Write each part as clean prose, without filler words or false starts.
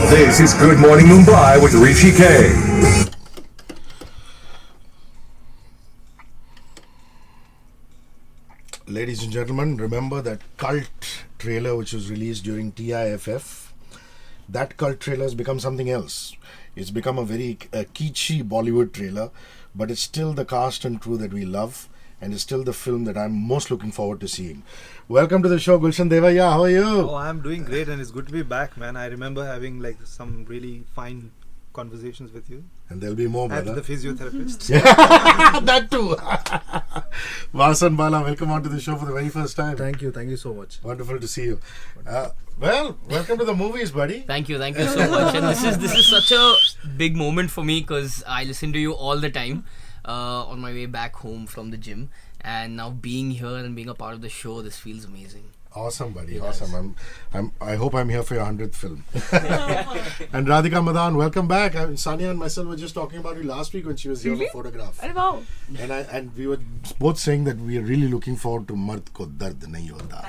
This is Good Morning Mumbai with Hrishi K. Ladies and gentlemen, remember that cult trailer which was released during TIFF? That cult trailer has become something else. It's become a very kitschy Bollywood trailer, but it's still the cast and crew that we love, and it's still the film that I'm most looking forward to seeing. Welcome to the show, Gulshan. Devaiah, how are you? Oh, I'm doing great, and it's good to be back, man. I remember having like some really fine conversations with you. And there'll be more, And brother. the physiotherapist. That too. Vasan, Bala, welcome on to the show for the very first time. Thank you so much. Wonderful to see you. Well, welcome to the movies, buddy. Thank you so much. And this is such a big moment for me because I listen to you all the time on my way back home from the gym, and now being here and being a part of the show, this feels amazing. Awesome, buddy. Awesome. I hope I'm here for your 100th film. And Radhika, Madan, welcome back. Sania and myself were just talking about you last week when she was here for photograph. Wow. And we were both saying that we are really looking forward to Mard Ko Dard Nahi Hota.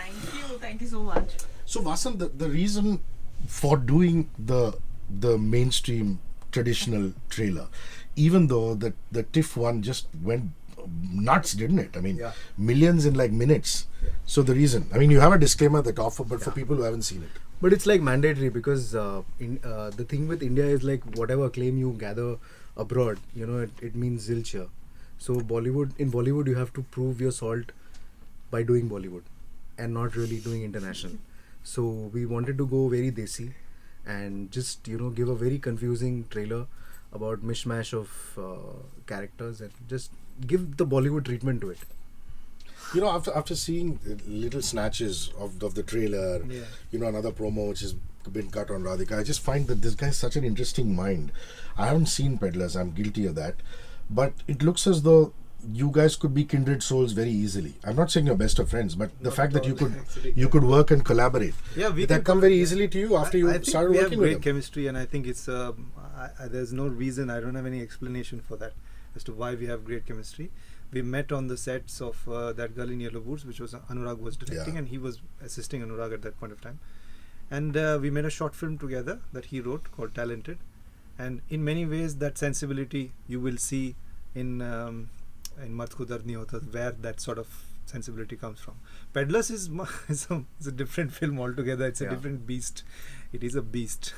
Thank you so much. So Vasan, the reason for doing the mainstream traditional trailer, even though the TIFF one just went nuts, didn't it? I mean, millions in like minutes. Yeah. So the reason, I mean, you have a disclaimer at the top, but for people who haven't seen it. But it's like mandatory because the thing with India is like whatever claim you gather abroad, it means zilch here. So in Bollywood you have to prove your salt by doing Bollywood and not really doing international. So we wanted to go very desi and just give a very confusing trailer about mishmash of characters and just give the Bollywood treatment to it. After seeing little snatches of the trailer, another promo which has been cut on Radhika, I just find that this guy has such an interesting mind. I haven't seen Peddlers, I'm guilty of that, but it looks as though you guys could be kindred souls very easily. I'm not saying you're best of friends, but the fact that you could work and collaborate, did that come very easily to you after you started working with him? We have great chemistry, and I think it's there's no reason, I don't have any explanation for that as to why we have great chemistry. We met on the sets of That Girl in Yellow Boots, which was Anurag was directing, and he was assisting Anurag at that point of time. And we made a short film together that he wrote called Talented. And in many ways, that sensibility you will see in Mard Ko Dard Nahi Hota, where that sort of sensibility comes from. Peddlers is a different film altogether. It's a different beast. It is a beast.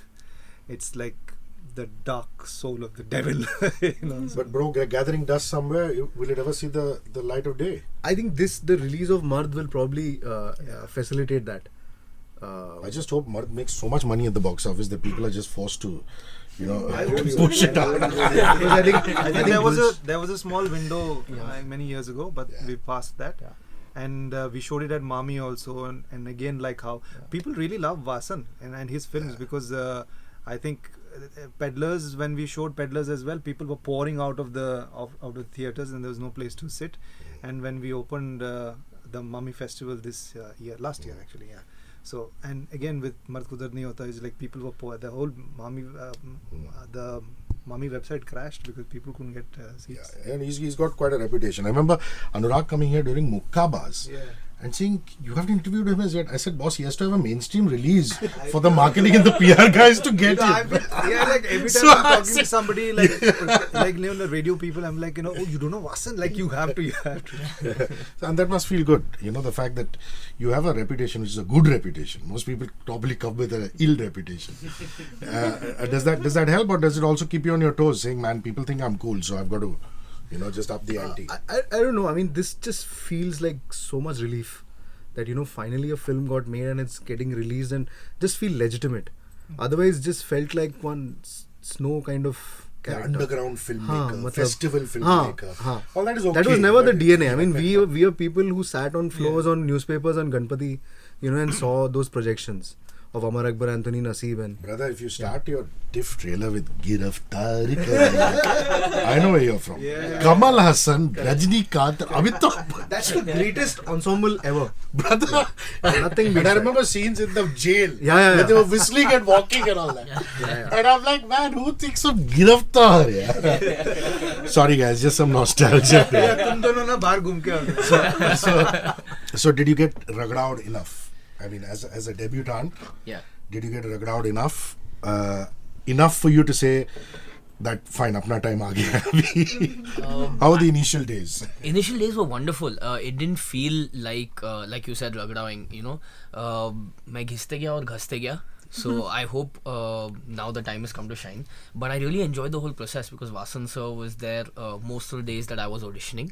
It's like the dark soul of the devil. But bro, gathering dust somewhere, will it ever see the light of day? I think the release of Mard will probably facilitate that. I just hope Mard makes so much money at the box office that people are just forced to push it out. I think there was a small window many years ago, but we passed that. And we showed it at Mami also, and again, like how people really love Vasan and his films because I think Peddlers, when we showed Peddlers as well, people were pouring out of the theatres and there was no place to sit. And when we opened the Mami Festival last year actually, So, and again with Mard Ko Dard Nahi Hota, is like people were poor. The whole the Mami website crashed because people couldn't get seats. Yeah, and he's got quite a reputation. I remember Anurag coming here during Mukkabaz and saying, you haven't interviewed him as yet. I said, boss, he has to have a mainstream release for the marketing and the PR guys to get him. Like every time I'm talking to somebody like the radio people, I'm like, oh, you don't know Vasan? Like you have to. And that must feel good. The fact that you have a reputation which is a good reputation. Most people probably come with an ill reputation. Does that help, or does it also keep you on your toes, saying, man, people think I'm cool, so I've got to just up the ante? I don't know. I mean, this just feels like so much relief that finally a film got made and it's getting released and just feel legitimate. Otherwise, just felt like one snow kind of character. Underground filmmaker, festival filmmaker. All that is okay. That was never the DNA. I mean, we are people who sat on floors on newspapers on Ganpati, and saw those projections of Amar Akbar, Anthony Naseeb, and brother, if you start your TIFF trailer with Giraftari Karenge, I know where you're from. Kamal Hassan, Rajnikant, Amitabh. That's the greatest ensemble ever, brother. Nothing. And I remember scenes in the jail where they were whistling and walking and all that. And I'm like, man, who thinks of Giraftar? Sorry guys, just some nostalgia. So did you get rugged out enough? I mean, as a debutant, did you get rugged out enough enough for you to say that fine, apna time aa gaya abhi? How were the initial days? Initial days were wonderful. It didn't feel like you said, ragdawing. मैं घिसते गया और घसते गया. So I hope now the time has come to shine. But I really enjoyed the whole process because Vasan sir was there most of the days that I was auditioning,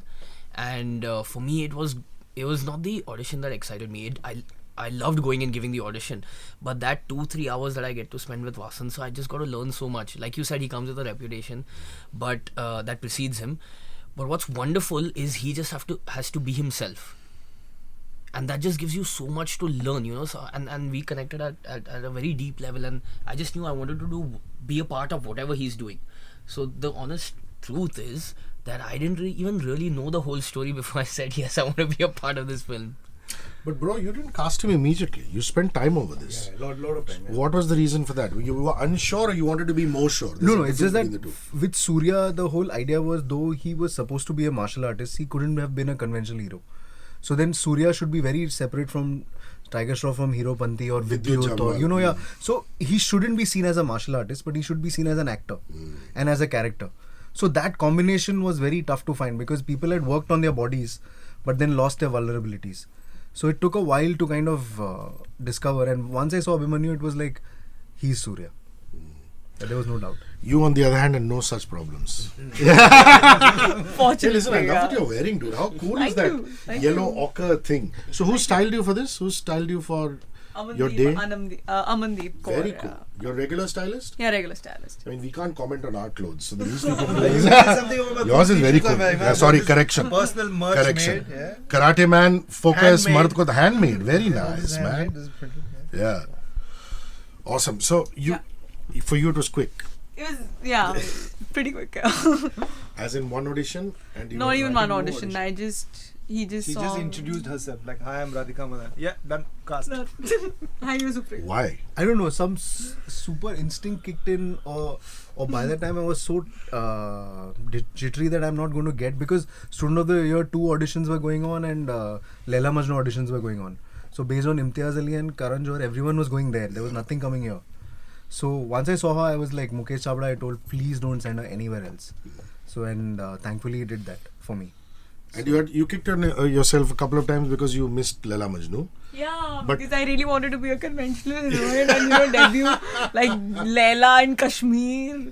and for me it was not the audition that excited me. I loved going and giving the audition, but that 2-3 hours that I get to spend with Vasan, so I just got to learn so much. Like you said, he comes with a reputation, but that precedes him. But what's wonderful is he just has to be himself, and that just gives you so much to learn, So, and we connected at a very deep level, and I just knew I wanted to be a part of whatever he's doing. So the honest truth is that I didn't even really know the whole story before I said yes, I want to be a part of this film. But bro, you didn't cast him immediately. You spent time over this. Yeah, lot of time. Yeah. What was the reason for that? You were unsure, or you wanted to be more sure? No, it's just that with Surya, the whole idea was, though he was supposed to be a martial artist, he couldn't have been a conventional hero. So then Surya should be very separate from Tiger Shroff, from Hero Panti or Vidyut, or yeah. So he shouldn't be seen as a martial artist, but he should be seen as an actor and as a character. So that combination was very tough to find because people had worked on their bodies, but then lost their vulnerabilities. So it took a while to kind of discover. And once I saw Abhimanyu, it was like, he's Surya. There was no doubt. You, on the other hand, had no such problems. Fortunately, Hey, listen, I love what you're wearing, dude. How cool is that yellow ochre thing? So who styled you for this? Who styled you for your day? Amandeep Kaur, Very cool. Your regular stylist? Yeah, regular stylist. I mean, we can't comment on our clothes. So the least we can do is... Yours is very cool. Yeah, sorry, correction. Personal merch Correction. made. Yeah. Karate man, focus, Handmade. mard ko handmade. Very nice, Handmade, man. this is printed, Yeah. Awesome. So for you it was quick. It was, pretty quick. As in one audition? And you Not were even writing one no audition. He just She saw. just introduced herself like, "Hi, I'm Radhika Madan." Yeah, done. Cast. Hi, you Supreme. Why? I don't know, some super instinct kicked in, or by that time I was so jittery that I'm not going to get, because Student of the Year 2 auditions were going on and Laila Majnu auditions were going on. So based on Imtiaz Ali and Karan Johar, everyone was going there. There was nothing coming here. So once I saw her, I was like, Mukesh Chabra, I told, please don't send her anywhere else. So and thankfully he did that for me. And you kicked on yourself a couple of times because you missed Laila Majnu. Yeah, But- because I really wanted to be a conventional heroine and debut like Laila in Kashmir.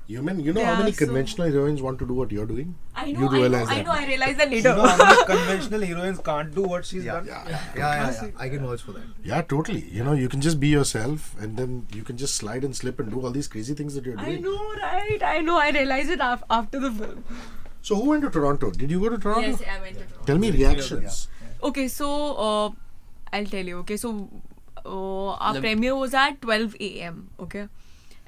You mean, how Yeah, many so- conventional heroines want to do what you're doing? I You know, realize that. I realized that You later. know, how many conventional heroines can't do what she's done. Yeah. I can vouch for that. Yeah, totally. You can just be yourself and then you can just slide and slip and do all these crazy things that you're I doing. know, right? I know. I realized it after the film. So who went to Toronto? Did you go to Toronto? Yes, I went to Toronto. Tell me reactions. Okay, so I'll tell you. Okay, so our Lem- premiere was at 12 a.m. Okay,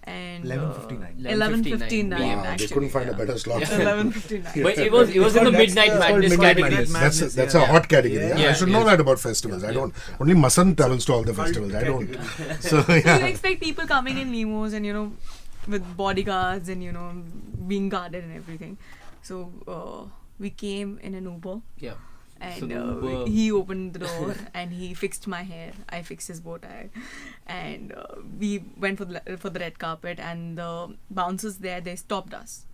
and 11:59. 11:59. Wow, they actually, couldn't find a better slot. 11:59. But it was in the midnight madness category. That's a hot category. Yeah? Yeah, I should know yes. that about festivals. I don't. Only Masan travels to all the festivals. I don't. So So you yeah. expect people coming in limos and with bodyguards and being guarded and everything. So we came in an Uber. Yeah. And So the Uber- he opened the door and he fixed my hair. I fixed his bow tie, and we went for the red carpet. And the bouncers there, they stopped us,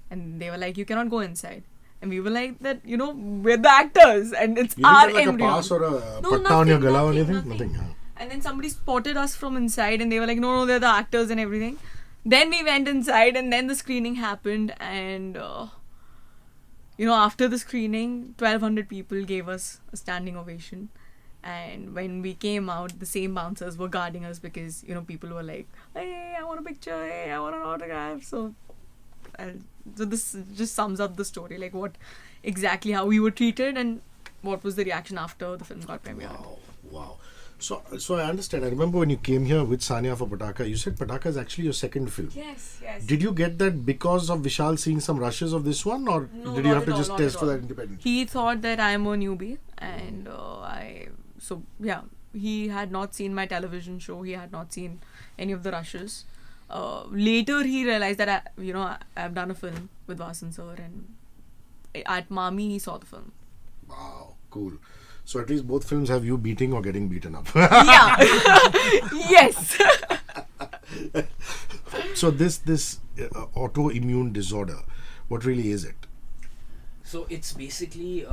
and they were like, "You cannot go inside." And we were like, "That we're the actors, and it's You our didn't get like a embryo." pass or a No, patta on your nothing, gala or nothing, anything? nothing. Nothing. And then somebody spotted us from inside, and they were like, "No, they're the actors and everything." Then we went inside, and then the screening happened, and after the screening, 1,200 people gave us a standing ovation. And when we came out, the same bouncers were guarding us because people were like, "Hey, I want a picture. Hey, I want an autograph." So this just sums up the story, like what exactly how we were treated and what was the reaction after the film got premiered. Wow. So I understand. I remember when you came here with Sania for Pataka, you said Pataka is actually your second film. Yes, yes. Did you get that because of Vishal seeing some rushes of this one, or No, did you not have at to all, just not test at for all. that independently? He thought that I'm a newbie, and he had not seen my television show. He had not seen any of the rushes. Later, he realized that I've done a film with Vasan sir, and at Mami he saw the film. Wow, cool. So at least both films have you beating or getting beaten up. Yeah. Yes. So this autoimmune disorder, what really is it? So it's basically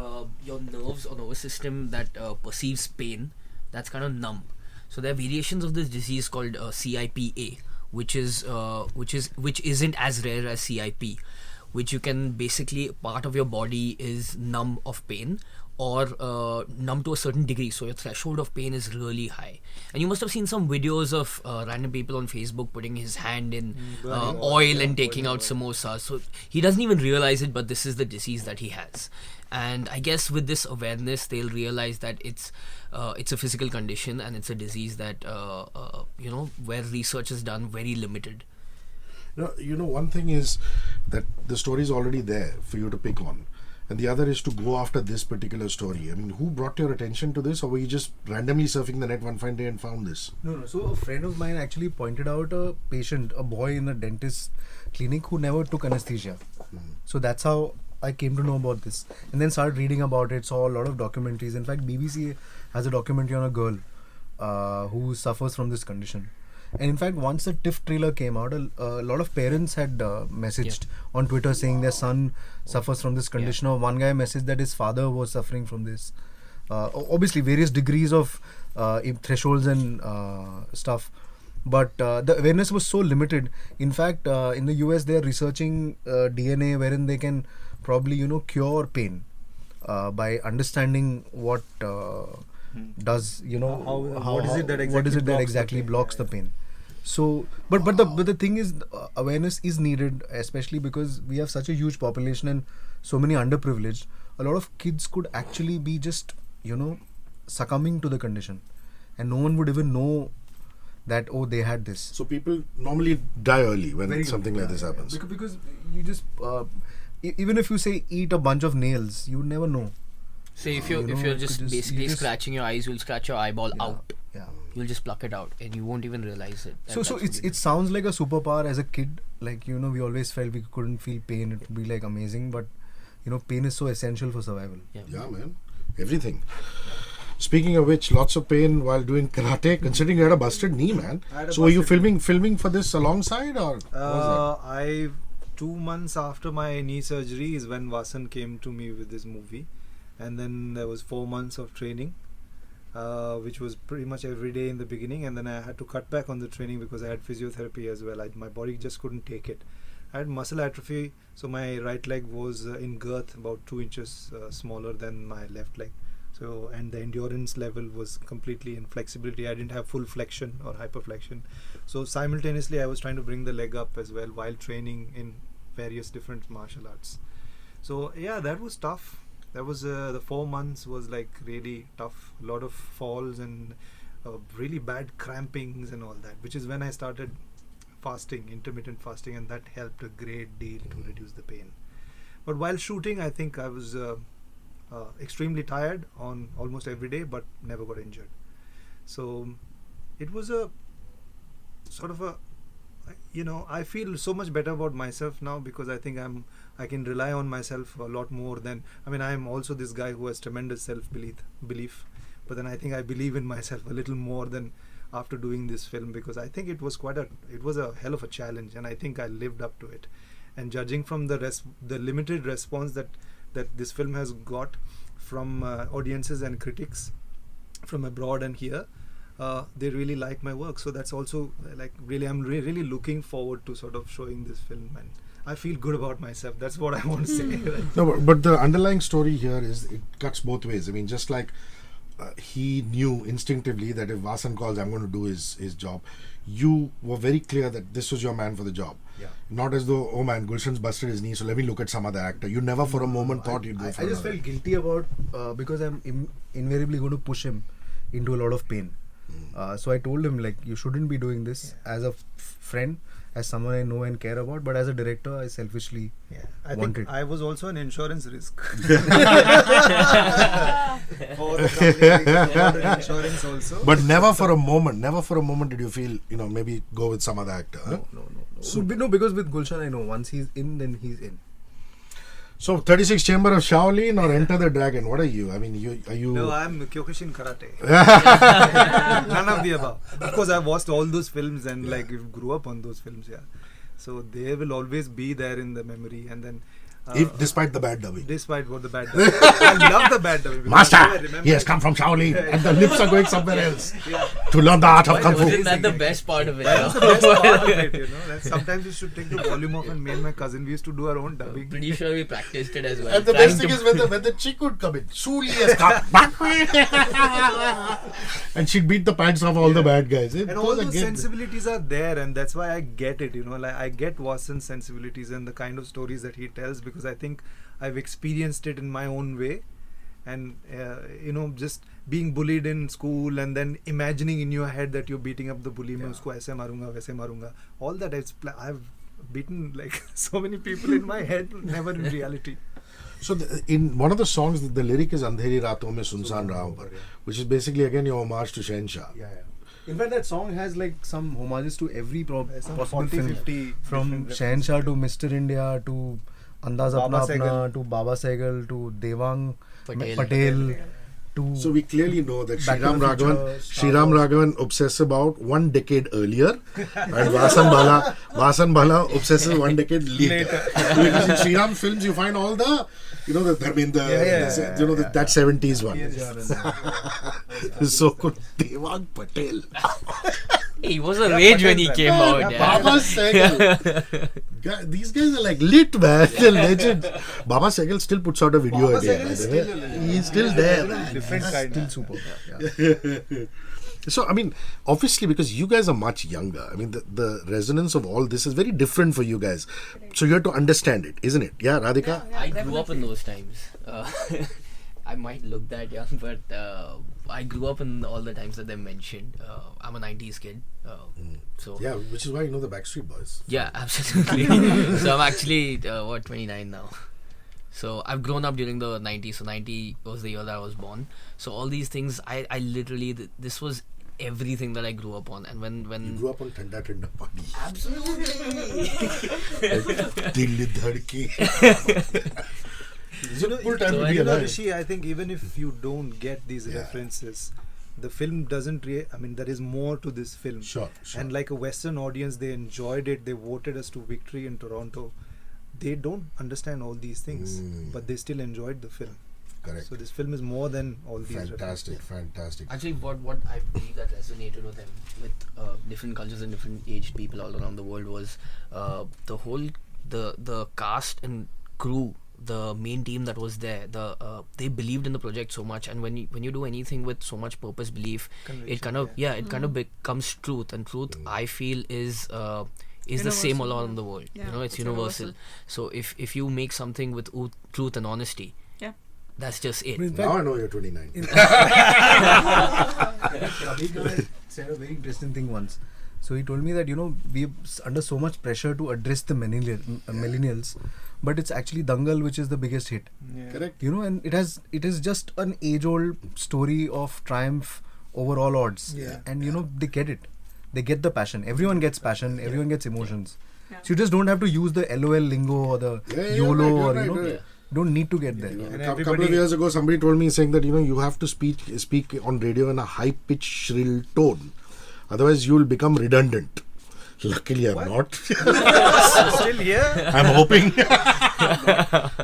your nerves or nervous system that perceives pain that's kind of numb. So there are variations of this disease called CIPA, which isn't as rare as CIP, which you can basically, part of your body is numb of pain or numb to a certain degree, so your threshold of pain is really high. And you must have seen some videos of random people on Facebook putting his hand in oil and taking out samosas. So he doesn't even realize it, but this is the disease that he has. And I guess with this awareness, they'll realize that it's a physical condition and it's a disease that where research is done very limited. One thing is that the story is already there for you to pick on, and the other is to go after this particular story. I mean, who brought your attention to this, or were you just randomly surfing the net one fine day and found this? No. So a friend of mine actually pointed out a patient, a boy in a dentist clinic who never took anesthesia. So that's how I came to know about this, and then started reading about it. Saw a lot of documentaries. In fact, BBC has a documentary on a girl who suffers from this condition. And in fact, once the TIFF trailer came out, a lot of parents had messaged on Twitter saying their son suffers from this condition. Or one guy messaged that his father was suffering from this. Obviously, various degrees of thresholds and stuff. But the awareness was so limited. In fact, in the US, they are researching DNA wherein they can probably, cure pain by understanding what does, what is it that exactly blocks the pain. So, but the thing is, awareness is needed, especially because we have such a huge population and so many underprivileged. A lot of kids could actually be just, succumbing to the condition, and no one would even know that they had this. So people normally die early when something like this happens. Because you just even if you say eat a bunch of nails, you would never know. Say if you're just basically scratching your eyes, you'll scratch your eyeball out. Yeah. You'll just pluck it out and you won't even realize it. So it sounds like a superpower as a kid. Like, we always felt we couldn't feel pain. It would be like amazing, but pain is so essential for survival. Yeah, man. Everything. Speaking of which, lots of pain while doing karate, considering you had a busted knee, man. So were you filming for this alongside, or what was that? 2 months after my knee surgery is when Vasan came to me with this movie. And then there was 4 months of training, which was pretty much every day in the beginning. And then I had to cut back on the training because I had physiotherapy as well. My body just couldn't take it. I had muscle atrophy, so my right leg was in girth about 2 inches smaller than my left leg. So, and the endurance level was completely in flexibility. I didn't have full flexion or hyperflexion. So simultaneously I was trying to bring the leg up as well while training in various different martial arts. So yeah, that was tough. That was the 4 months was like really tough. A lot of falls and really bad crampings and all that, which is when I started fasting, intermittent fasting, and that helped a great deal to reduce the pain. But while shooting, I think I was extremely tired on almost every day, but never got injured. So it was a sort of a, I feel so much better about myself now because I think I can rely on myself a lot more than, I am also this guy who has tremendous self-belief, but then I think I believe in myself a little more than after doing this film, because I think it was a hell of a challenge, and I think I lived up to it. And judging from the limited response that this film has got from audiences and critics from abroad and here, they really like my work. So that's also I'm really looking forward to sort of showing this film, and I feel good about myself. That's what I want to say. No, but the underlying story here is it cuts both ways. Just like he knew instinctively that if Vasan calls, I'm going to do his job. You were very clear that this was your man for the job. Yeah. Not as though, oh man, Gulshan's busted his knee, so let me look at some other actor. You never for a moment thought you'd go for I just felt guilty about because I'm invariably going to push him into a lot of pain. So I told him, you shouldn't be doing this as a friend, as someone I know and care about, but as a director, I selfishly wanted. Think I was also an insurance risk. For the insurance also. But never for a moment did you feel, maybe go with some other actor. No. So, no, because with Gulshan, I know once he's in, then he's in. So 36 Chamber of Shaolin or Enter the Dragon? What are you? I mean, are you? No, I'm Kyokushin Karate. None of the above. Of course, I've watched all those films and like grew up on those films. Yeah, so they will always be there in the memory. And then, Despite the bad dubbing. despite what the bad dubbing, I love the bad dubbing. because I Master, remember he has come from Shaolin and the lips are going somewhere else to learn the art of Kung Fu. Isn't that the best part of it? That's the best part of it, you know. That sometimes you should take the volume off, and me and my cousin, we used to do our own dubbing. Pretty sure we practiced it as well. And the trying best thing to- is when the chick would come in, Suli has come, and she'd beat the pants off all the bad guys. And all those sensibilities are there, and that's why I get it, you know. Like I get Vasan's sensibilities and the kind of stories that he tells, because I think I've experienced it in my own way. And you know, just being bullied in school and then imagining in your head that you're beating up the bully, मैं उसको ऐसे मारूंगा वैसे मारूंगा, all that I've beaten like so many people in my head, never in reality. So in one of the songs, the lyric is Andheri Raaton Mein Sunsan Raho Par, which is basically again your homage to Shahenshah. Yeah. In fact, that song has like some homages to every Some possible 40, film, 50 from different Shahenshah to Mr. India to Andaz Baba Apna Apna Sehgal. to Baba Sehgal to Devang Patel. Patel to So we clearly know that Back to Sriram the Raghavan, Future, Star Sriram Wars. Raghavan obsesses about 1 decade earlier, and Vasan Bala obsesses 1 decade later. Because in Sriram films you find all the, you know, the Dharmendra, you know, that 70s one. So cool. Devang Patel. He was a rage when he came out. Baba Sehgal. These guys are like lit, man. They're legends. Baba Sehgal still puts out a video Baba a day. Sehgal by is the way. still a legend. He's still there. Man. Different kind. still super. Yeah. So, I mean, obviously, because you guys are much younger, I mean, the resonance of all this is very different for you guys. So, you have to understand it, isn't it? Yeah, Radhika? I grew up in those times. I might look that young, but I grew up in all the times that they mentioned. I'm a 90s kid. So Yeah, which is why you know the Backstreet Boys. yeah, absolutely. So I'm actually 29 now. So I've grown up during the 90s. So 90 was the year that I was born. So all these things, I literally, this was everything that I grew up on. And when You grew up on Thanda Thanda Pani. absolutely. Dil Dhadke. You know, Full time to be you know, alive. Hrishi, I think even if you don't get these Yeah. references, the film doesn't I mean, there is more to this film. Sure. And like a Western audience, they enjoyed it. They voted us to victory in Toronto. They don't understand all these things, but they still enjoyed the film. Correct. So this film is more than all these references. Fantastic. Actually, what I believe that resonated with them, with different cultures and different aged people all around the world, was the whole the cast and crew, the main team that was there. They believed in the project so much, and when you do anything with so much purpose, belief, it kind of kind of becomes truth, and truth I feel is the same all Universal, around the world. yeah. You know, it's universal. So if you make something with truth and honesty, that's just it. Now I know you're 29. Abhi said a very interesting thing once. So he told me that, you know, we're under so much pressure to address the millennials, but it's actually Dangal which is the biggest hit. Correct. You know, and it is just an age-old story of triumph over all odds. Yeah. And you know, they get it. They get the passion. Everyone gets passion. Everyone gets emotions. Yeah. So you just don't have to use the LOL lingo or the Yeah, YOLO right, or right, you know, right. don't need to get there. A And couple of everybody- years ago, somebody told me saying that, you know, you have to speak on radio in a high-pitched, shrill tone. Otherwise, you will become redundant. Luckily, I'm not. Still here? I'm hoping.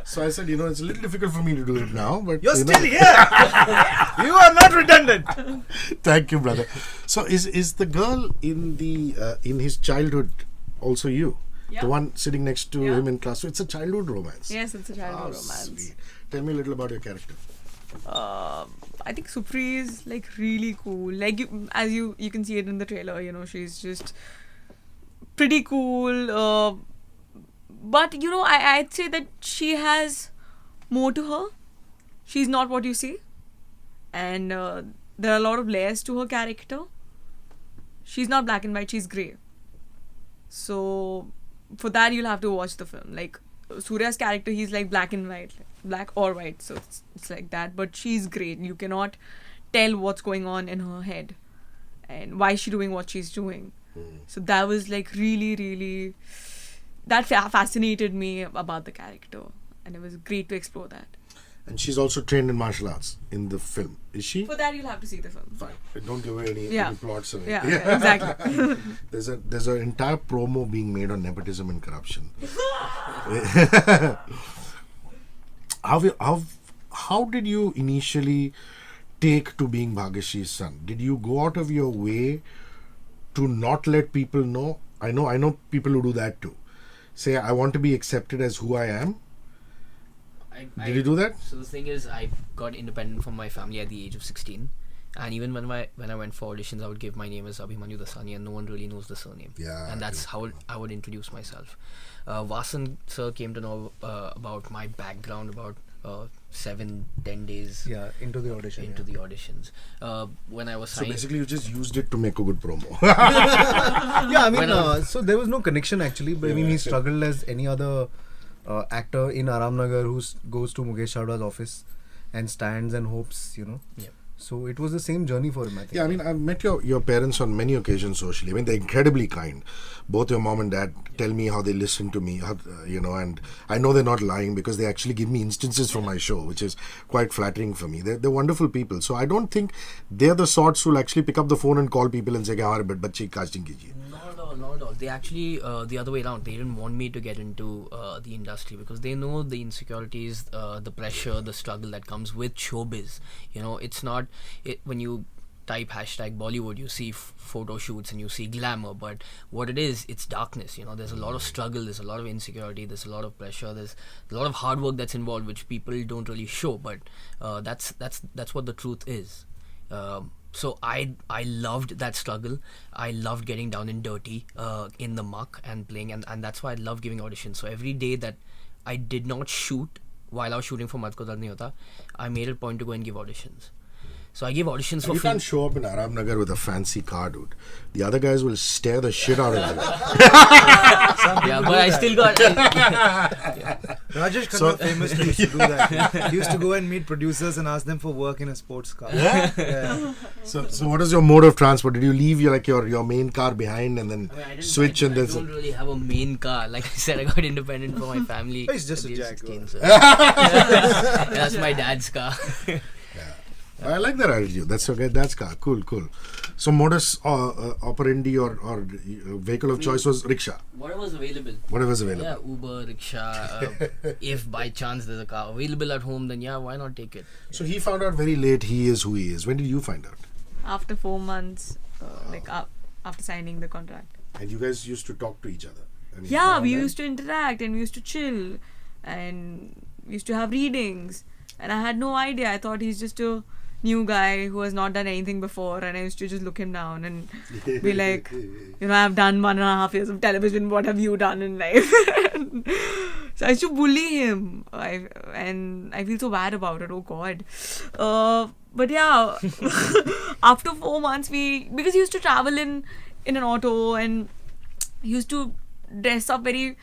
So I said, you know, it's a little difficult for me to do it now, but You're you know, still here! You are not redundant! Thank you, brother. So is the girl in his childhood also you? Yeah. The one sitting next to Yeah. him in class. So it's a childhood romance. Yes, it's a childhood Ah, romance. sweet. Tell me a little about your character. I think Supri is like really cool. Like as you can see it in the trailer, you know, she's just pretty cool. But you know, I'd say that she has more to her. She's not what you see, and there are a lot of layers to her character. She's not black and white. She's grey. So for that, you'll have to watch the film. Like Surya's character, he's like black and white, black or white, so it's like that. But she's great. You cannot tell what's going on in her head and why is she doing what she's doing. So that was like really, really, that fascinated me about the character. and it was great to explore that. And she's also trained in martial arts in the film. Is she? For that, you'll have to see the film. Fine. Don't give away any plots. Or Yeah, anything. exactly. There's an entire promo being made on nepotism and corruption. How did you initially take to being Bhagyashee's son? Did you go out of your way to not let people know? I know people who do that too. Say, I want to be accepted as who I am. Did you do that? So the thing is, I got independent from my family at the age of 16, and even when I went for auditions, I would give my name as Abhimanyu Dassani, and no one really knows the surname. Yeah. And that's how I would introduce myself. Vasan sir came to know about my background about 7-10 days. Yeah, into the audition. Into the auditions. When I was So signed. basically, you just used it to make a good promo. Yeah, I mean, When I so there was no connection actually, but I mean, he struggled as any other actor in Aramnagar who goes to Mukesh Chawda's office and stands and hopes, Yeah. So it was the same journey for him, I think. Yeah, I mean, I've met your parents on many occasions socially. I mean, they're incredibly kind. Both your mom and dad tell me how they listen to me, and I know they're not lying because they actually give me instances from my show, which is quite flattering for me. They're wonderful people. So I don't think they're the sorts who'll actually pick up the phone and call people and say, "Hamare bachche ki casting kijiye." Not at all. They actually, the other way around, they didn't want me to get into the industry because they know the insecurities, the pressure, the struggle that comes with showbiz. It's not, when you type hashtag Bollywood, you see photo shoots and you see glamour, but what it is, it's darkness. There's a lot of struggle, there's a lot of insecurity, there's a lot of pressure, there's a lot of hard work that's involved, which people don't really show, but that's what the truth is. So I loved that struggle. I loved getting down and dirty in the muck and playing, and that's why I love giving auditions. So every day that I did not shoot while I was shooting for Madko Dard Nahi Hota, I made it a point to go and give auditions. So I gave auditions for You film. can't show up in Aramnagar with a fancy car, dude. The other guys will stare the shit out of you. Yeah, but I still got. Rajesh Khanna famously used to do that. He used to go and meet producers and ask them for work in a sports car. Yeah. So what is your mode of transport? Did you leave your main car behind and then switch and I then? don't really have a main car. Like I said, I got independent from my family. It's just at a the age of Jaguar. 16, so. That's my dad's car. I like that attitude. That's okay. That's car. Cool. So modus operandi or vehicle of choice was rickshaw. Whatever's available. Whatever's available. Yeah, Uber, rickshaw. If by chance there's a car available at home, then yeah, why not take it? So he found out very late he is who he is. When did you find out? After 4 months, after signing the contract. And you guys used to talk to each other. I mean, Yeah, we used to interact and we used to chill and we used to have readings. And I had no idea. I thought he's just a new guy who has not done anything before, and I used to just look him down and be like, I've done 1.5 years of television, what have you done in life? So I used to bully him, and I feel so bad about it, oh god. But yeah, after 4 months, because he used to travel in an auto, and he used to dress up very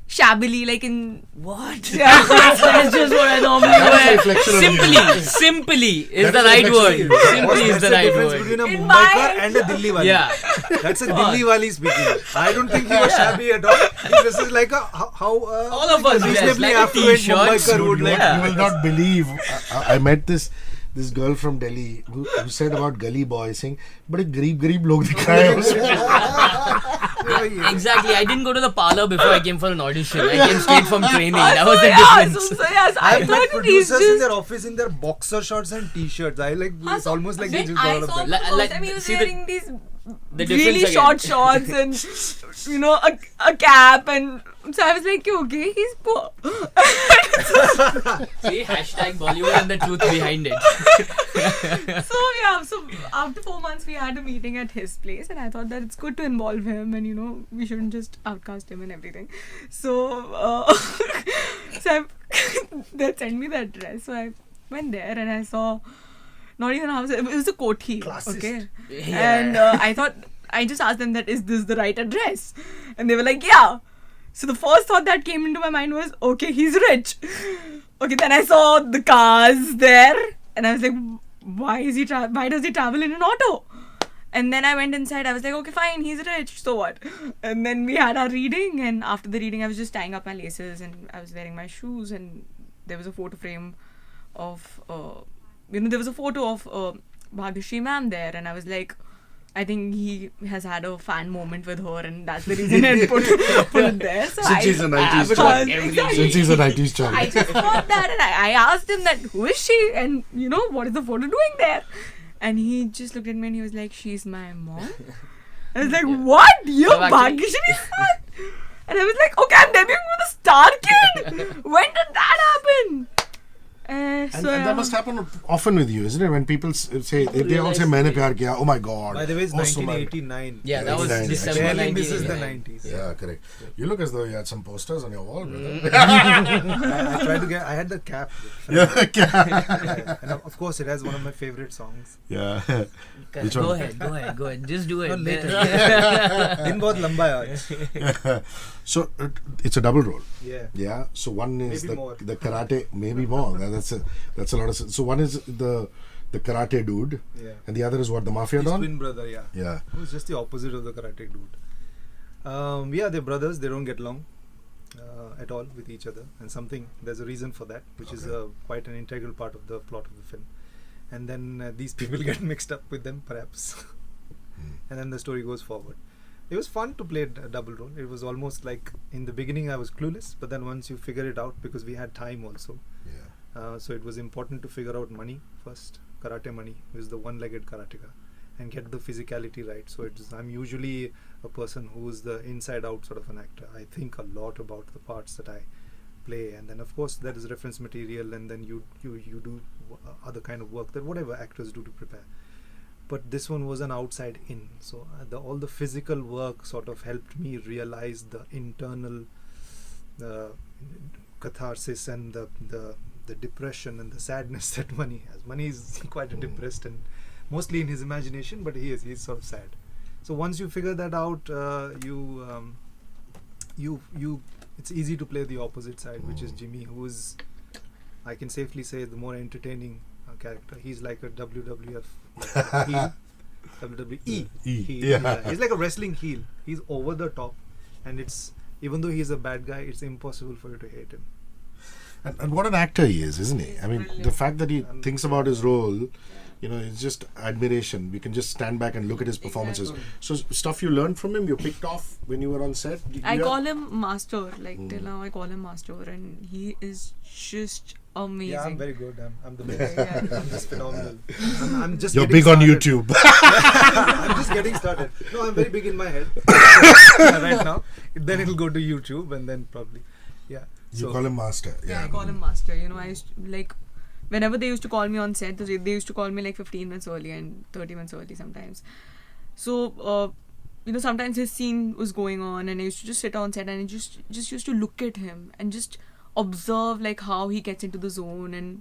shabbily, like in What? Yeah. That's just what I normally wear. Simply is the right word. Simply is the right difference word. between a In Mumbai my- car and a Delhi wali. Yeah. That's a Delhi wali speaking. I don't think he was shabby at all. This is like how All of us, yes, reasonably like a affluent t-shirt, Mumbaiker would suit, like. yeah. You will not believe. I met this girl from Delhi who said about gully boys saying, "बड़े गरीब लोग दिख रहे हैं उसमें." Exactly. I didn't go to the parlor before I came for an audition. I came straight from training. That was the yeah, difference. so yes, I I've met thought he's producers in just. their office in their boxer shorts and t-shirts. It's almost like they When just I got out of saw bed. him the Like- first time, he was see the- wearing these the difference really again. short shorts and a cap, and so I was like, okay, he's poor. See, hashtag Bollywood and the truth behind it. So after 4 months we had a meeting at his place, and I thought that it's good to involve him, and we shouldn't just outcast him and everything. So they sent me the address, so I went there and I saw not even a house, it was a kothi. Classist. Okay. Yeah. And I just asked them that, is this the right address? And they were like, yeah. So the first thought that came into my mind was, okay, he's rich. Okay, then I saw the cars there, and I was like, why does he travel in an auto? And then I went inside, I was like, okay, fine, he's rich, so what? And then we had our reading, and after the reading I was just tying up my laces and I was wearing my shoes, and there was a photo frame of there was a photo of Bhagyashree ma'am there, and I was like, I think he has had a fan moment with her, and that's the reason I put it there. So Since he's a 90s child. Since he's a 90s child. I just thought that, and I asked him that, who is she, and what is the photo doing there? And he just looked at me and he was like, she's my mom. I was like, what? You're So actually- Bhagyashree's son? And I was like, okay, I'm debuting with a star kid. When did that happen? And that must happen often with you, isn't it? When people say, they all say, "Maine pyar kiya." Oh my God! By the way, it's Oh, so my- 1989. Yeah, that was 89, December Barely misses the 1989. 90s. Yeah, correct. You look as though you had some posters on your wall, brother. I tried to get. I had the cap. Yeah, Yeah. And of course, it has one of my favorite songs. yeah. Which Go one? ahead. Just do it. No, later. दिन बहुत लंबा है आज. So it's a double role. Yeah. Yeah. So one is Maybe more. the karate, maybe more. That's a lot of. So one is the karate dude, Yeah. and the other is what, the mafia His don. twin brother, yeah. Yeah. Who's just the opposite of the karate dude. Yeah, they're brothers. They don't get along at all with each other, and there's a reason for that, which is quite an integral part of the plot of the film. And then these people get mixed up with them, perhaps, and then the story goes forward. It was fun to play a double role. It was almost like, in the beginning I was clueless, but then once you figure it out, because we had time also, Yeah. so it was important to figure out money first. Karate money is the one-legged karateka, and get the physicality right. So I'm usually a person who's the inside-out sort of an actor. I think a lot about the parts that I play, and then of course there is reference material, and then you do other kind of work that whatever actors do to prepare. But this one was an outside in, so all the physical work sort of helped me realize the internal catharsis and the depression and the sadness that Mani has. Mani is quite a depressed, and mostly in his imagination, but he's sort of sad. So once you figure that out, it's easy to play the opposite side, which is Jimmy, who is, I can safely say, the more entertaining character. He's like a WWF heel, WWE heel. Yeah. He's like a wrestling heel. He's over the top, and even though he's a bad guy, it's impossible for you to hate him. And what an actor he is, isn't he? I mean, the fact that he thinks about his role, it's just admiration. We can just stand back and look at his performances. So stuff you learned from him, you picked off when you were on set? I call him Master. Till now, I call him Master, and he is just amazing. Yeah, I'm very good. I'm the best. Yeah. I'm just phenomenal. I'm just. You're getting big on started. YouTube. I'm just getting started. No, I'm very big in my head right now. Then it'll go to YouTube, and then probably, yeah. You call him Master. Yeah, I call him Master. I used to, whenever they used to call me on set, they used to call me 15 minutes early and 30 minutes early sometimes. So, sometimes his scene was going on, and I used to just sit on set and I just used to look at him and just observe how he gets into the zone. And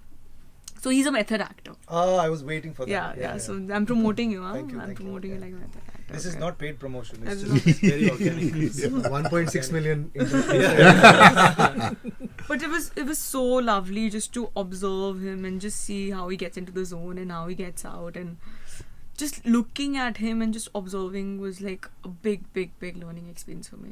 so he's a method actor. I was waiting for that. Yeah. So I'm promoting you. Thank you, I'm thank you. promoting you like a method actor. This is not paid promotion. It's Absolutely. just very organic. 1.6 million. But it was so lovely just to observe him and just see how he gets into the zone and how he gets out, and just looking at him and just observing was like a big learning experience for me.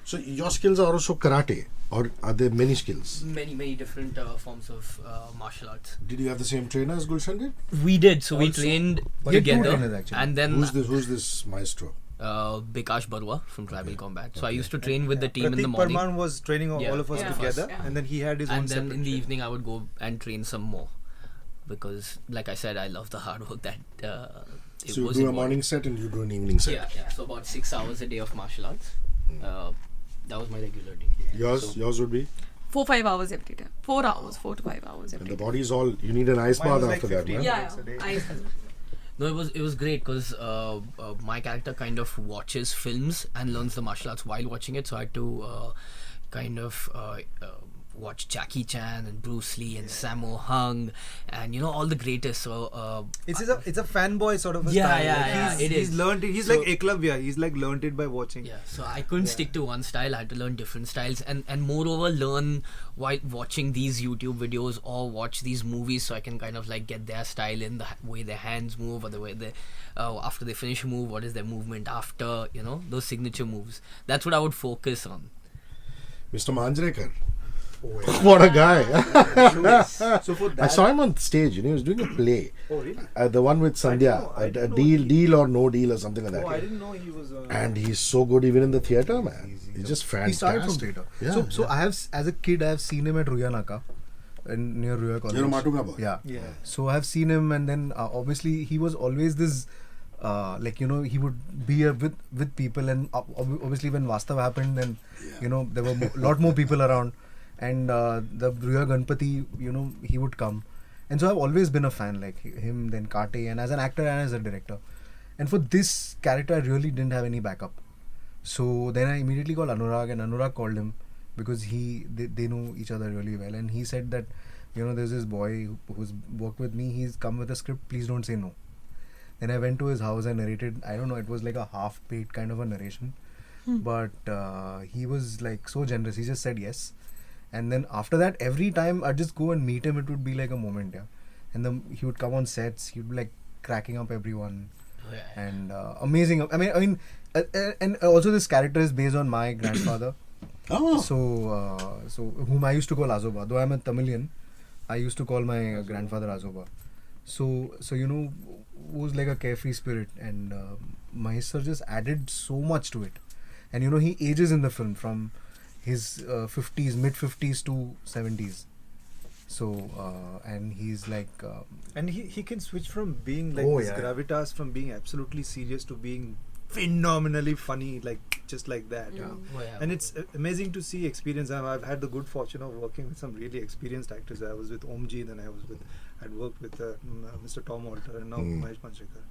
So your skills are also karate, or are there many skills? Many different forms of martial arts. Did you have the same trainer as Gulshan did? We did. So we Also- trained But you had two together, trainers, actually. and then Who's this maestro? Bikash Barua from Tribal Combat. So I used to train with the team in the Pratik morning, Parman was training all Yeah. of us Yeah. together, Yeah. and then he had his own and then separate in the training. evening I would go and train some more, because, like I said, I love the hard work that it So you was do a involved. morning set and you do an evening set. Yeah. So about 6 hours a day of martial arts. That was my regular day. Yours would be? 4-5 hours every day. 4 hours, 4 to 5 hours every And the day. body's all, you need an ice Mine bath was after that, 15 man. Yeah, minutes a day. I No, it was great, because my character kind of watches films and learns the martial arts while watching it. So I had to watch Jackie Chan and Bruce Lee and Sammo Hung and all the greatest. So It's a fanboy sort of a Yeah, style. yeah, Like it he's is. learned it. He's So- like Eklavya. He's like learned it by watching. yeah, so I couldn't stick to one style. I had to learn different styles, and moreover learn while watching these YouTube videos or watch these movies, so I can kind of get their style in the way their hands move, or the way they after they finish a move, what is their movement after, those signature moves. That's what I would focus on. Mr. Manjrekar, What a guy! So for that, I saw him on stage. He was doing a play. Oh, really? The one with Sandhya, I didn't know deal or no deal or something like that. Oh, I didn't know he was. And he's so good even in the theatre, man. He's just fantastic. he started from theatre. Yeah, So I have, as a kid, I have seen him at Ruyanaka, near Ruya College. You're a Matuga boy. Yeah. Yeah. So I have seen him, and then obviously he was always this, he would be with people, and obviously when Vastav happened, then there were a lot more people around, and the Ruya Ganpati, he would come, and so I've always been a fan like him, then Kate, and as an actor and as a director, and for this character I really didn't have any backup, so then I immediately called Anurag, and Anurag called him because they know each other really well, and he said that there's this boy who's worked with me, he's come with a script, please don't say no. Then I went to his house and narrated. I don't know, it was like a half-baked kind of a narration, but he was like so generous. He just said yes, and then after that, every time I'd just go and meet him, it would be like a moment, And then he would come on sets. He'd be like cracking up everyone, and amazing. I mean, and also this character is based on my grandfather. Oh. So whom I used to call Azoba. Though I'm a Tamilian, I used to call my grandfather Azoba. So was like a carefree spirit, and Mahesh sir just added so much to it, and he ages in the film from his 50s, mid 50s to 70s. So and he's like, and he can switch from being like this gravitas, from being absolutely serious to being phenomenally funny, like just like that. And it's amazing to see experience. I've had the good fortune of working with some really experienced actors. I was with Omji, then I'd worked with Mr. Tom Walter, and now Mahesh Manchekar.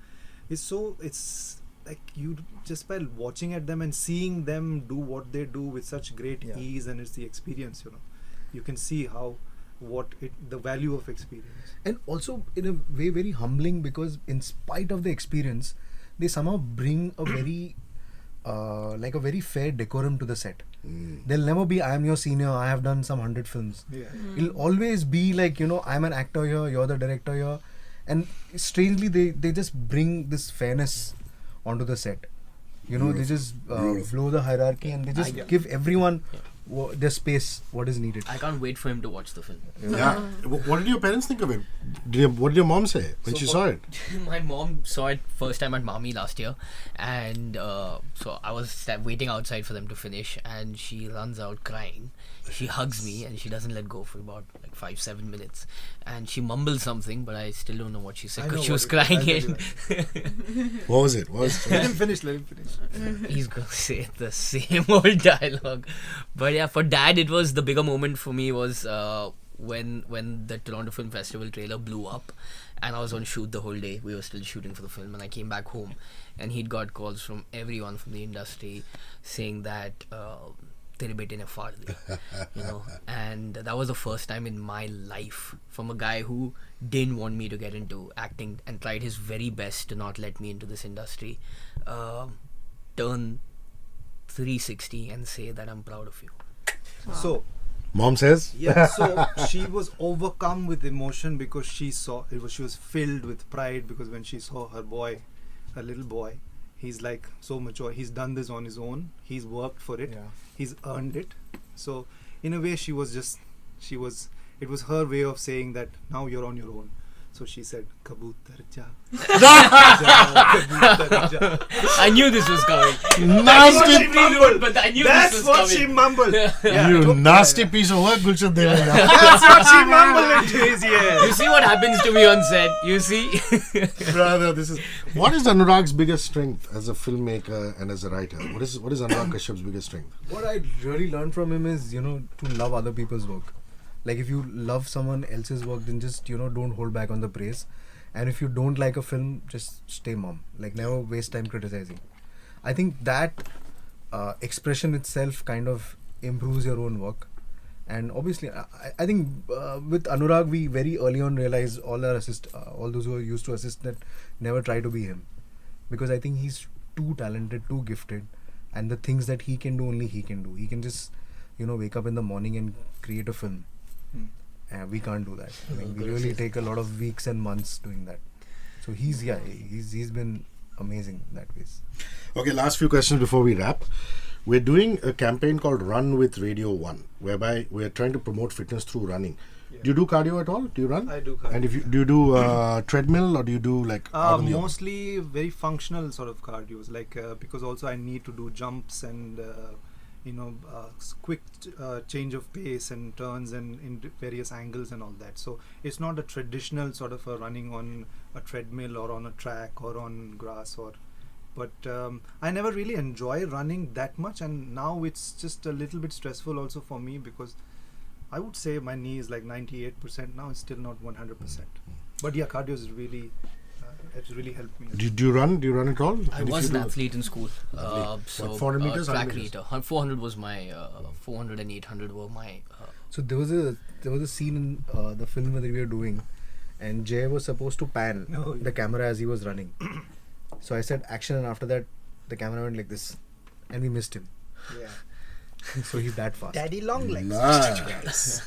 It's like you just by watching at them and seeing them do what they do with such great ease, and it's the experience. You can see the value of experience, and also in a way very humbling, because in spite of the experience, they somehow bring a very like a very fair decorum to the set. They'll never be, I am your senior, I have done some 100 films. It'll always be like, I'm an actor here, you're the director here, and strangely they just bring this fairness onto the set. They just blow the hierarchy, and they just give everyone their space, what is needed. I can't wait for him to watch the film. Yeah. What did your parents think of it? What did your mom say when she saw it? My mom saw it first time at Mami last year, and so I was waiting outside for them to finish, and she runs out crying. She hugs me and she doesn't let go for about like 5-7 minutes, and she mumbles something, but I still don't know what she said because she was crying in. What was it? Let him finish. He's gonna say the same old dialogue. But yeah, for Dad, it was the bigger moment for me was when the Toronto Film Festival trailer blew up, and I was on shoot the whole day. We were still shooting for the film, and I came back home, and he'd got calls from everyone from the industry saying that तेरे बेटे ने फाड़ दी, and that was the first time in my life from a guy who didn't want me to get into acting and tried his very best to not let me into this industry, turn 360 and say that I'm proud of you. So Mom says? Yeah, so she was overcome with emotion because she was filled with pride, because when she saw her little boy, he's like so mature, he's done this on his own, he's worked for it, he's earned it. So in a way it was her way of saying that now you're on your own. So she said, Kabutar ja. I knew this was coming. Nasty rude, but I knew That's this was what coming. she mumbled. You nasty piece of work, Gulshan Devaiah. That's what she mumbled into his ear. You see what happens to me on set. You see. Brother, what is Anurag's biggest strength as a filmmaker and as a writer? What is Anurag Kashyap's biggest strength? What I really learned from him is, to love other people's work. Like if you love someone else's work, then just, don't hold back on the praise. And if you don't like a film, just stay mum. Like never waste time criticizing. I think that expression itself kind of improves your own work. And obviously, I think with Anurag, we very early on realized all those who are used to assist, that never try to be him. Because I think he's too talented, too gifted. And the things that he can do, only he can do. He can just, wake up in the morning and create a film. We can't do that. I mean, we really take a lot of weeks and months doing that. So he's been amazing in that ways. Okay, last few questions before we wrap. We're doing a campaign called Run with Radio 1, whereby we're trying to promote fitness through running. Do you do cardio at all? Do you run? I do cardio. And if you do you do treadmill or do you do like out on the- Mostly very functional sort of cardios, like because also I need to do jumps and quick change of pace and turns and in various angles and all that. So it's not a traditional sort of a running on a treadmill or on a track or on grass but I never really enjoy running that much, and now it's just a little bit stressful also for me because I would say my knee is like 98% now. It's still not 100%. But yeah, cardio is really it's really helped me. Do you run? Do you run at all? I And if was you an do- athlete in school. Athlete. So What, 400 meters, track 100 meters? leader. 400 was my 400 and 800 were my. So there was a scene in the film that we were doing, and Jay was supposed to pan Oh, yeah. the camera as he was running. So I said action, and after that, the camera went like this, and we missed him. Yeah. So he's that fast. Daddy long legs. Nice.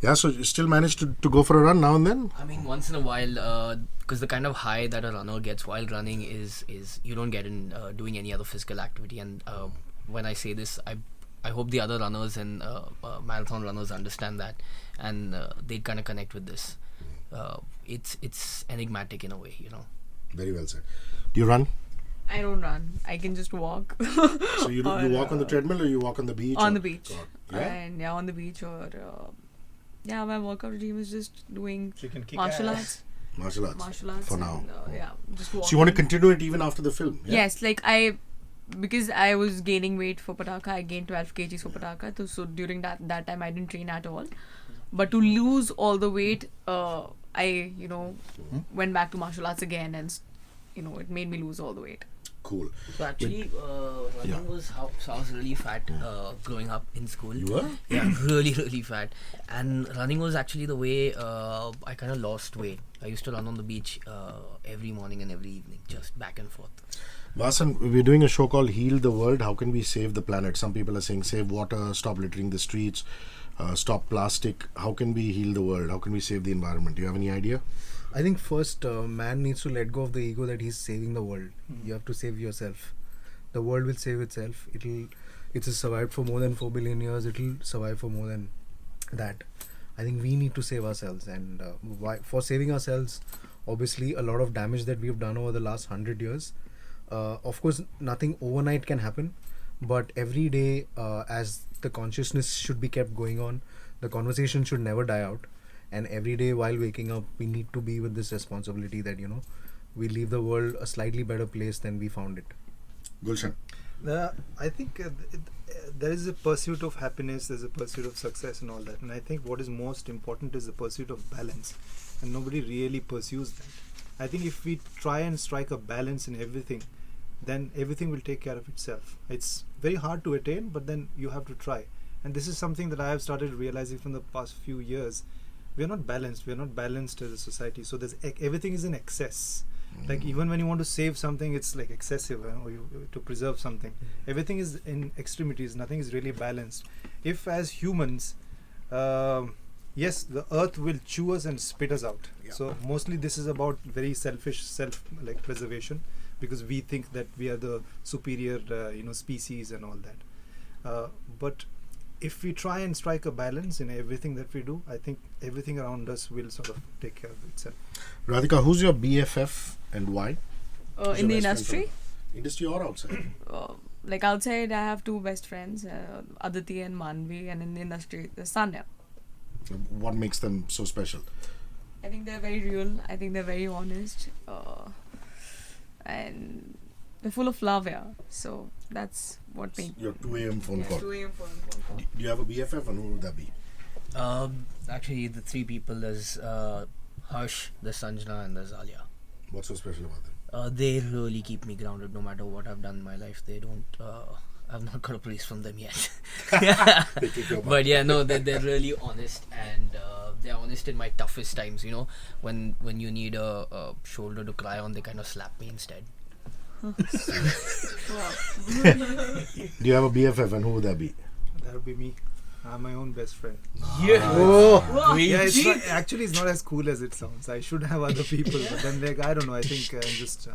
Yeah, so you still manage to go for a run now and then? I mean, once in a while, because the kind of high that a runner gets while running is you don't get in doing any other physical activity. And when I say this, I hope the other runners and marathon runners understand that, and they kind of connect with this. It's enigmatic in a way, Very well said. Do you run? I don't run. I can just walk. So you walk on the treadmill or you walk on the beach? On or- the beach. Yeah? And on the beach or my workout regime is just doing So you can kick martial ass. arts. Martial arts. Martial arts. For now. And, just walking. So you want to continue it even after the film? Yeah? Yes, because I was gaining weight for Pataka, I gained 12 kgs for Pataka. So during that time I didn't train at all. But to lose all the weight, I went back to martial arts again, and it made me lose all the weight. Cool. So actually, running was how I was really fat growing up in school. You were? Yeah, really, really fat. And running was actually the way I kind of lost weight. I used to run on the beach every morning and every evening, just back and forth. Vasan, we're doing a show called Heal the World. How can we save the planet? Some people are saying save water, stop littering the streets, stop plastic. How can we heal the world? How can we save the environment? Do you have any idea? I think first man needs to let go of the ego that he's saving the world. You have to save yourself. The world will save itself. It's survived for more than 4 billion years. It'll survive for more than that. I think we need to save ourselves, and for saving ourselves, obviously a lot of damage that we've done over the last 100 years. Of course, nothing overnight can happen, but every day, as the consciousness should be kept going on, the conversation should never die out. And every day while waking up, we need to be with this responsibility that, we leave the world a slightly better place than we found it. Gulshan. I think there is a pursuit of happiness, there's a pursuit of success and all that. And I think what is most important is the pursuit of balance. And nobody really pursues that. I think if we try and strike a balance in everything, then everything will take care of itself. It's very hard to attain, but then you have to try. And this is something that I have started realizing from the past few years. We are not balanced. We are not balanced as a society. So everything is in excess. Like even when you want to save something, it's like excessive, or to preserve something. Everything is in extremities. Nothing is really balanced. If as humans, yes, the earth will chew us and spit us out. Yeah. So mostly this is about very selfish preservation, because we think that we are the superior species and all that. But if we try and strike a balance in everything that we do, I think everything around us will sort of take care of itself. Radhika, who's your BFF and why? Who's In your the best friend industry, from- Industry or outside? like outside, I have two best friends, Aditi and Manvi, and in the industry, there's Sanya. What makes them so special? I think they're very real. I think they're very honest, and they're full of love. Yeah, so that's what makes. Your 2 a.m. phone call. 2 a.m. phone call. Do you have a BFF and who would that be? Actually, the three people, there's Harsh, there's Sanjana, and there's Alia. What's so special about them? They really keep me grounded no matter what I've done in my life. They don't. I've not got a praise from them yet. They kick your butt. But yeah, no, they're really honest, and they're honest in my toughest times. When you need a shoulder to cry on, they kind of slap me instead. Wow. Do you have a BFF and who would that be? That would be me. I'm my own best friend. Yeah. Oh, Yeah, it's not as cool as it sounds. I should have other people, but then I don't know. I think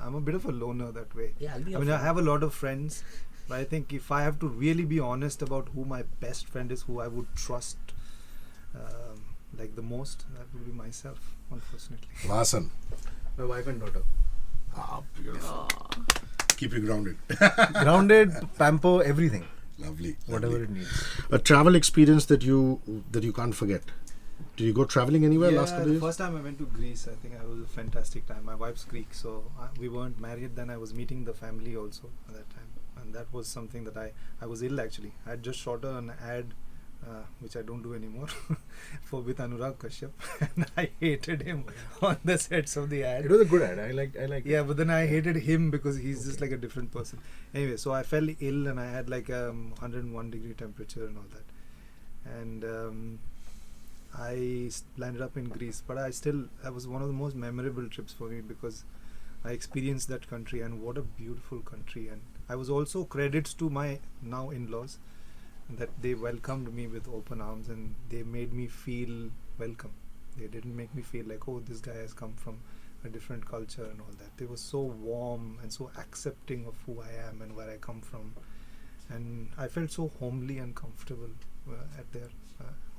I'm a bit of a loner that way. Yeah, I'll be I mean, I have a lot of friends, But I think if I have to really be honest about who my best friend is, who I would trust like the most, that would be myself, unfortunately. Vasan. My wife and daughter. Ah, beautiful. Keep you grounded. Grounded, pamper, everything. Lovely. Whatever lovely. it needs. A travel experience that you can't forget. Did you go traveling anywhere last couple of the years? first time I went to Greece, I think it was a fantastic time. My wife's Greek, so we weren't married then. I was meeting the family also at that time, and that was something that I was ill actually. I had just shot an ad, which I don't do anymore, with Anurag Kashyap, and I hated him on the sets of the ad. It was a good ad. I like Yeah, but then I hated him because he's just like a different person. Anyway, so I fell ill and I had like 101 degree temperature and all that, and I landed up in Greece. But that was one of the most memorable trips for me because I experienced that country, and what a beautiful country. And I was also credits to my now in-laws that they welcomed me with open arms and they made me feel welcome. They didn't make me feel like, oh, this guy has come from a different culture and all that. They were so warm and so accepting of who I am and where I come from, and I felt so homely and comfortable at their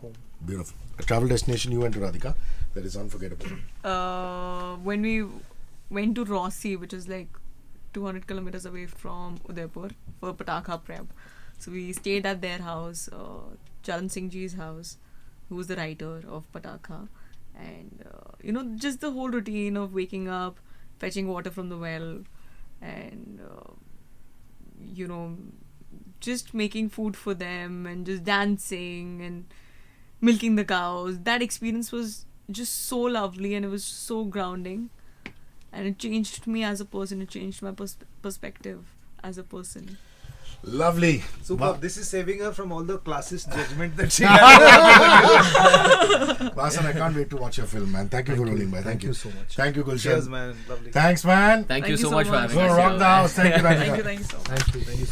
home. Beautiful. A travel destination you went to, Radhika, that is unforgettable. When we went to Rossi, which is like 200 kilometers away from Udaipur, for Pataka prep. So we stayed at their house, Charan Singh Ji's house, who was the writer of Pataka. And, just the whole routine of waking up, fetching water from the well, and, just making food for them and just dancing and milking the cows. That experience was just so lovely and it was so grounding. And it changed me as a person. It changed my perspective as a person. Lovely. Super. This is saving her from all the classist judgment that she had. Vasan, I can't wait to watch your film, man. Thank you for rolling by. Thank you so much. Thank you, Gulshan. Cheers, man. Lovely. Thanks, man. Thank you so much for having Go us. rock the house. Thank you, Radhika. Thank you so much. Thank you.